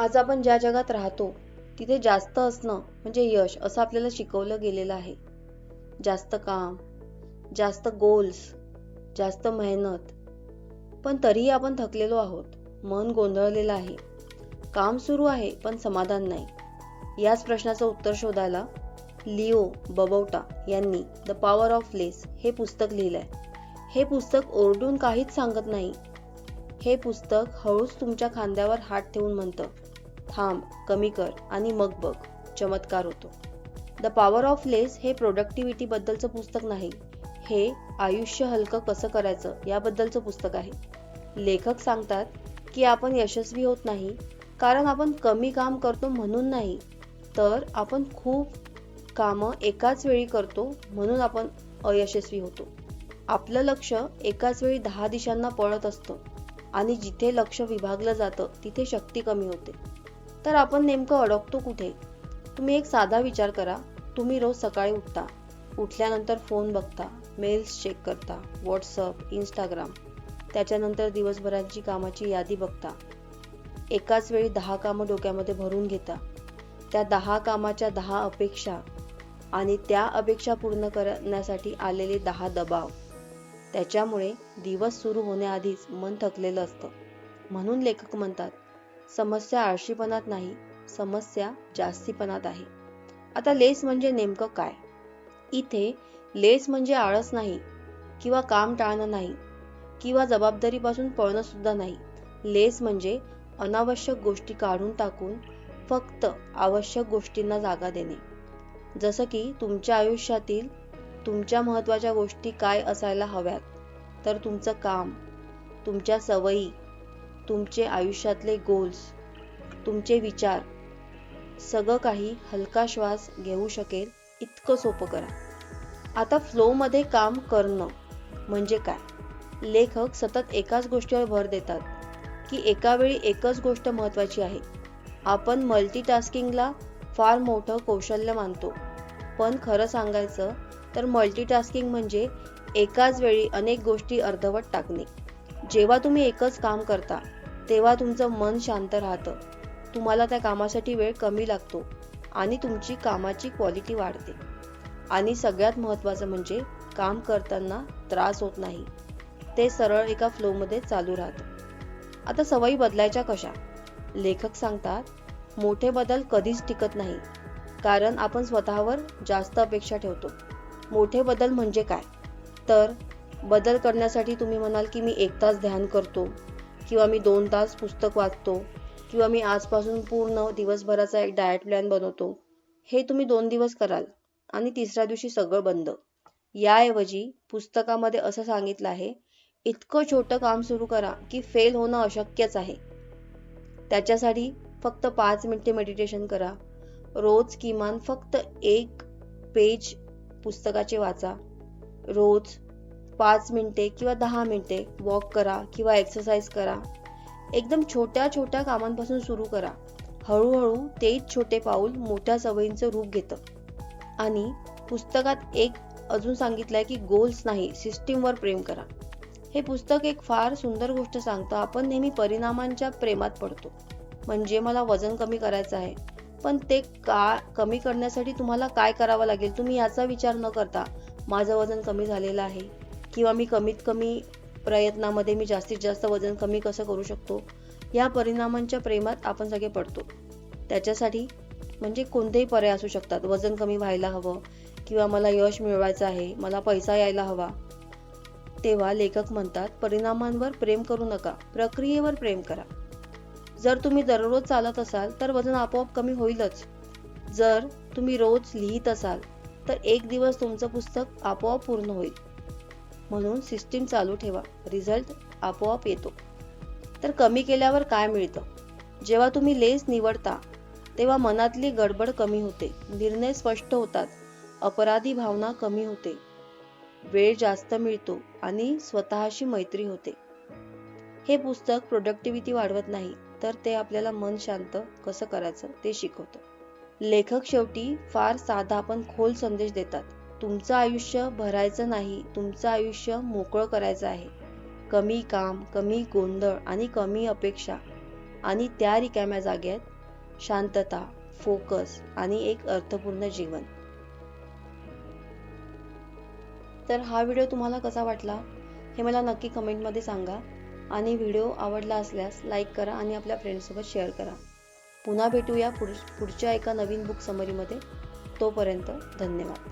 आज आपण ज्या जगात राहतो तिथे जास्त असणं म्हणजे यश असं आपल्याला शिकवलं गेलेलं आहे. जास्त काम, जास्त गोल्स, जास्त मेहनत. पण तरीही आपण थकलेलो आहोत. मन गोंधळलेलं आहे. काम सुरू आहे पण समाधान नाही. याच प्रश्नाचं उत्तर शोधायला लिओ बबौटा यांनी द पॉवर ऑफ लेस हे पुस्तक लिहिलंय. हे पुस्तक ओरडून काहीच सांगत नाही. हे पुस्तक हळूच तुमच्या खांद्यावर हात ठेवून म्हणतं, थांब, कमी कर आणि मग बघ, चमत्कार होतो. द पॉवर ऑफ लेस हे प्रोडक्टिव्हिटी बद्दलचं पुस्तक नाही. हे आयुष्य हलकं कसं करायचं याबद्दलचं पुस्तक आहे. लेखक सांगतात की आपण यशस्वी होत नाही कारण आपण कमी काम करतो म्हणून नाही, तर आपण खूप कामं एकाच वेळी करतो म्हणून आपण अयशस्वी होतो. आपलं लक्ष एकाच वेळी 10 दिशांना पळत असतं आणि जिथे लक्ष विभागलं जातं तिथे शक्ती कमी होते. तर आपण नेमकं अडकतो कुठे? तुम्ही एक साधा विचार करा. तुम्ही रोज सकाळी उठता. उठल्यानंतर फोन बघता, मेल्स चेक करता, व्हॉट्सअप, इंस्टाग्राम. त्याच्यानंतर दिवसभराची कामाची यादी बघता. एकाच वेळी 10 कामं डोक्यामध्ये भरून घेता. त्या 10 कामाच्या 10 अपेक्षा आणि त्या अपेक्षा पूर्ण करण्यासाठी आलेले 10 दबाव. त्याच्यामुळे दिवस सुरू होण्याआधीच मन थकलेलं असतं. म्हणून लेखक म्हणतात, समस्या आळशीपणात नाही, समस्या जास्तीपणात आहे. आता लेस म्हणजे नेमकं काय? इथे लेस म्हणजे आळस नाही, किंवा काम टाळणं नाही, किंवा जबाबदारीपासून पळणं सुद्धा नाही. लेस म्हणजे अनावश्यक गोष्टी काढून टाकून फक्त आवश्यक गोष्टींना जागा देणे. जसं की तुमच्या आयुष्यातील तुमच्या महत्त्वाच्या गोष्टी काय असायला हव्यात, तर तुमचं काम, तुमच्या सवयी, तुमचे आयुष्यातले गोल्स, तुमचे विचार, सगळं काही हलका श्वास घेऊ शकेल इतकं सोपं करा. आता फ्लोमध्ये काम करणं म्हणजे काय? लेखक सतत एकाच गोष्टीवर भर देतात की एका वेळी एकच गोष्ट महत्त्वाची आहे. आपण मल्टीटास्किंगला फार मोठं कौशल्य मानतो, पण खरं सांगायचं तर मल्टीटास्किंग म्हणजे एकाच वेळी अनेक गोष्टी अर्धवट टाकणे. जेव्हा तुम्ही एकच काम करता तेव्हा तुमचं मन शांत राहतं, तुम्हाला त्या कामासाठी वेळ कमी लागतो आणि तुमची कामाची क्वालिटी वाढते. आणि सगळ्यात महत्त्वाचं म्हणजे काम करताना त्रास होत नाही, ते सरळ एका फ्लोमध्ये चालू राहतं. आता सवयी बदलायच्या कशा? लेखक सांगतात, मोठे बदल कधीच टिकत नाही, कारण आपण स्वतःवर जास्त अपेक्षा ठेवतो. मोठे बदल म्हणजे काय? तर बदल करण्यासाठी तुम्ही म्हणाल की मी 1 तास ध्यान करतो, किंवा मी 2 तास पुस्तक वाचतो, किंवा मी आजपासून पूर्ण दिवसभराचा एक डाएट प्लॅन बनवतो. हे तुम्ही 2 दिवस कराल आणि तिसऱ्या दिवशी सगळं बंद. याऐवजी पुस्तकामध्ये असं सांगितलं आहे, इतकं छोटं काम सुरू करा की फेल होणं अशक्यच आहे. त्याच्यासाठी फक्त 5 मिनिटे मेडिटेशन करा. रोज किमान फक्त 1 पेज पुस्तकाचे वाचा. रोज 5 मिनिटे किंवा 10 मिनिटे वॉक करा किंवा एक्सरसाइज करा. एकदम छोट्या छोट्या कामांपासून सुरू करा. हळूहळू तेच छोटे पाऊल मोठ्या सवयींचं रूप घेतं. आणि पुस्तकात एक अजून सांगितलंय की गोल्स नाही, सिस्टीमवर प्रेम करा. हे पुस्तक एक फार सुंदर गोष्ट सांगतं. आपण नेहमी परिणामांच्या प्रेमात पडतो. म्हणजे मला वजन कमी करायचं आहे, पण ते कमी करण्यासाठी तुम्हाला काय करावं लागेल तुम्ही याचा विचार न करता, माझं वजन कमी झालेलं आहे, किंवा मी कमीत कमी प्रयत्नामध्ये मी जास्तीत जास्त वजन कमी कसं करू शकतो, या परिणामांच्या प्रेमात आपण सगळे पडतो. त्याच्यासाठी म्हणजे कोणतेही पर्याय असू शकतात. वजन कमी व्हायला हवं, किंवा मला यश मिळवायचं आहे, मला पैसा यायला हवा. तेव्हा लेखक म्हणतात, परिणामांवर प्रेम करू नका, प्रक्रियेवर प्रेम करा. जर तुम्ही दररोज चालत असाल तर वजन आपोआप कमी होईलच. जर तुम्ही रोज लिहित असाल तर एक दिवस तुमचं पुस्तक आपोआप पूर्ण होईल. म्हणून सिस्टीम चालू ठेवा, रिझल्ट आपोआप येतो. तर कमी केल्यावर काय मिळतं? जेव्हा तुम्ही लेस निवडता तेव्हा मनातली गडबड कमी होते, निर्णय स्पष्ट होतात, अपराधी भावना कमी होते, वेळ जास्त मिळतो आणि स्वतःशी मैत्री होते. हे पुस्तक प्रोडक्टिव्हिटी वाढवत नाही, तर ते आपल्याला मन शांत कसं करायचं ते शिकवतं. लेखक शेवटी फार साधा पण खोल संदेश देतात. तुमचं आयुष्य भरायचं नाही, तुमचं आयुष्य मोकळं करायचं आहे. कमी काम, कमी गोंधळ आणि कमी अपेक्षा आणि त्या रिकाम्या जागेत शांतता, फोकस आणि एक अर्थपूर्ण जीवन. तर हा व्हिडिओ तुम्हाला कसा वाटला हे मला नक्की कमेंटमध्ये सांगा आणि व्हिडिओ आवडला असल्यास लाईक करा आणि आपल्या फ्रेंड्ससोबत शेअर करा. पुन्हा भेटूया पुढच्या एका नवीन बुक समरीमध्ये. तोपर्यंत धन्यवाद.